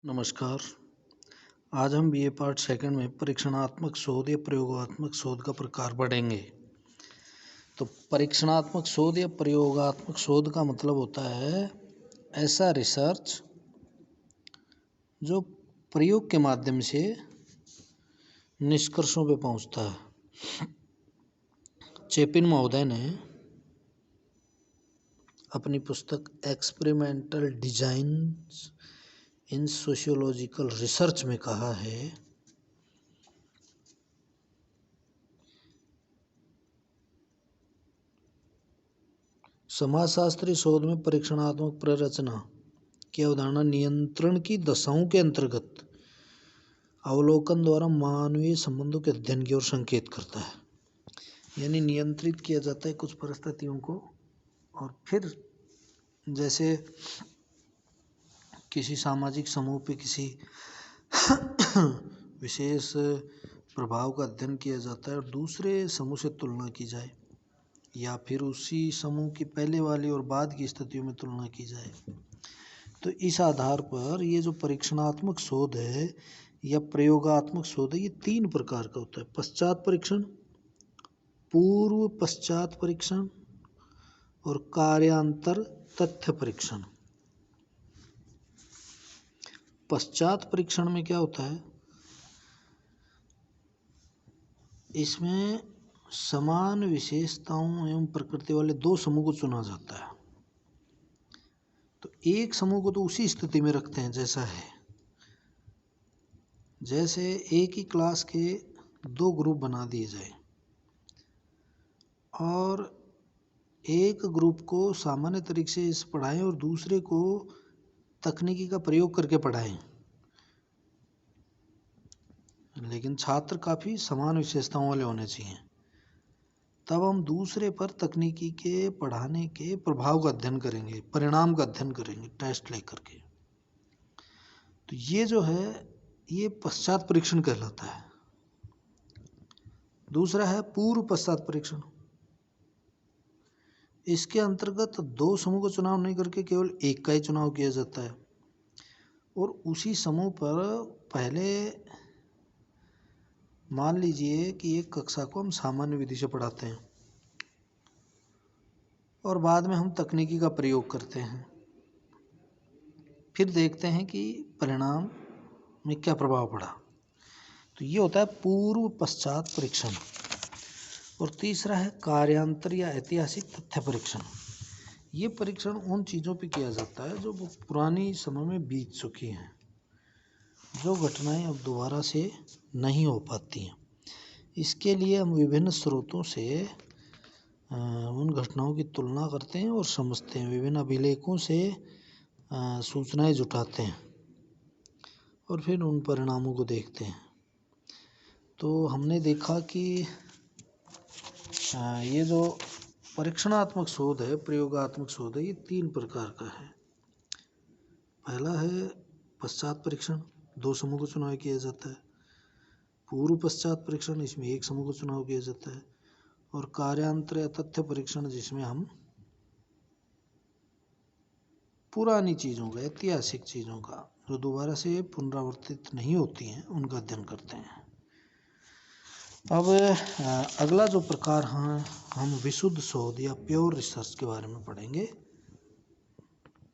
नमस्कार। आज हम बीए पार्ट सेकंड में परीक्षणात्मक शोध या प्रयोगात्मक शोध का प्रकार पढ़ेंगे। तो परीक्षणात्मक शोध या प्रयोगात्मक शोध का मतलब होता है ऐसा रिसर्च जो प्रयोग के माध्यम से निष्कर्षों पे पहुंचता है। चेपिन महोदय ने अपनी पुस्तक एक्सपेरिमेंटल डिजाइन्स इन सोशियोलॉजिकल रिसर्च में कहा है समाजशास्त्री शोध में परीक्षणात्मक प्ररचना की अवधारणा नियंत्रण की दशाओं के अंतर्गत अवलोकन द्वारा मानवीय संबंधों के अध्ययन की ओर संकेत करता है। यानी नियंत्रित किया जाता है कुछ परिस्थितियों को, और फिर जैसे किसी सामाजिक समूह पे किसी विशेष प्रभाव का अध्ययन किया जाता है और दूसरे समूह से तुलना की जाए, या फिर उसी समूह की पहले वाली और बाद की स्थितियों में तुलना की जाए। तो इस आधार पर ये जो परीक्षणात्मक शोध है या प्रयोगात्मक शोध है, ये तीन प्रकार का होता है: पश्चात परीक्षण, पूर्व पश्चात परीक्षण और कार्यांतर तथ्य परीक्षण। पश्चात परीक्षण में क्या होता है, इसमें समान विशेषताओं एवं प्रकृति वाले दो समूह को चुना जाता है। तो एक समूह को तो उसी स्थिति में रखते हैं जैसा है, जैसे एक ही क्लास के दो ग्रुप बना दिए जाए और एक ग्रुप को सामान्य तरीके से इस पढ़ाएं और दूसरे को तकनीकी का प्रयोग करके पढ़ाएं, लेकिन छात्र काफ़ी समान विशेषताओं वाले होने चाहिए। तब हम दूसरे पर तकनीकी के पढ़ाने के प्रभाव का अध्ययन करेंगे, परिणाम का अध्ययन करेंगे टेस्ट लेकर के। तो ये जो है ये पश्चात परीक्षण कहलाता है। दूसरा है पूर्व पश्चात परीक्षण। इसके अंतर्गत दो समूह का चुनाव नहीं करके केवल एक का ही चुनाव किया जाता है और उसी समूह पर पहले मान लीजिए कि एक कक्षा को हम सामान्य विधि से पढ़ाते हैं और बाद में हम तकनीकी का प्रयोग करते हैं, फिर देखते हैं कि परिणाम में क्या प्रभाव पड़ा। तो ये होता है पूर्व पश्चात परीक्षण। और तीसरा है कार्यांतर या ऐतिहासिक तथ्य परीक्षण। ये परीक्षण उन चीज़ों पे किया जाता है जो पुरानी समय में बीत चुकी हैं, जो घटनाएं अब दोबारा से नहीं हो पाती हैं। इसके लिए हम विभिन्न स्रोतों से उन घटनाओं की तुलना करते हैं और समझते हैं, विभिन्न अभिलेखों से सूचनाएं जुटाते हैं और फिर उन परिणामों को देखते हैं। तो हमने देखा कि ये जो परीक्षणात्मक शोध है, प्रयोगात्मक शोध है, ये तीन प्रकार का है। पहला है पश्चात परीक्षण, दो समूह को चुनाव किया जाता है। पूर्व पश्चात परीक्षण, इसमें एक समूह को चुनाव किया जाता है। और कार्यांतर या तथ्य परीक्षण, जिसमें हम पुरानी चीज़ों का, ऐतिहासिक चीज़ों का जो दोबारा से पुनरावर्तित नहीं होती हैं, उनका अध्ययन करते हैं। अब अगला जो प्रकार हम विशुद्ध शोध या प्योर रिसर्च के बारे में पढ़ेंगे।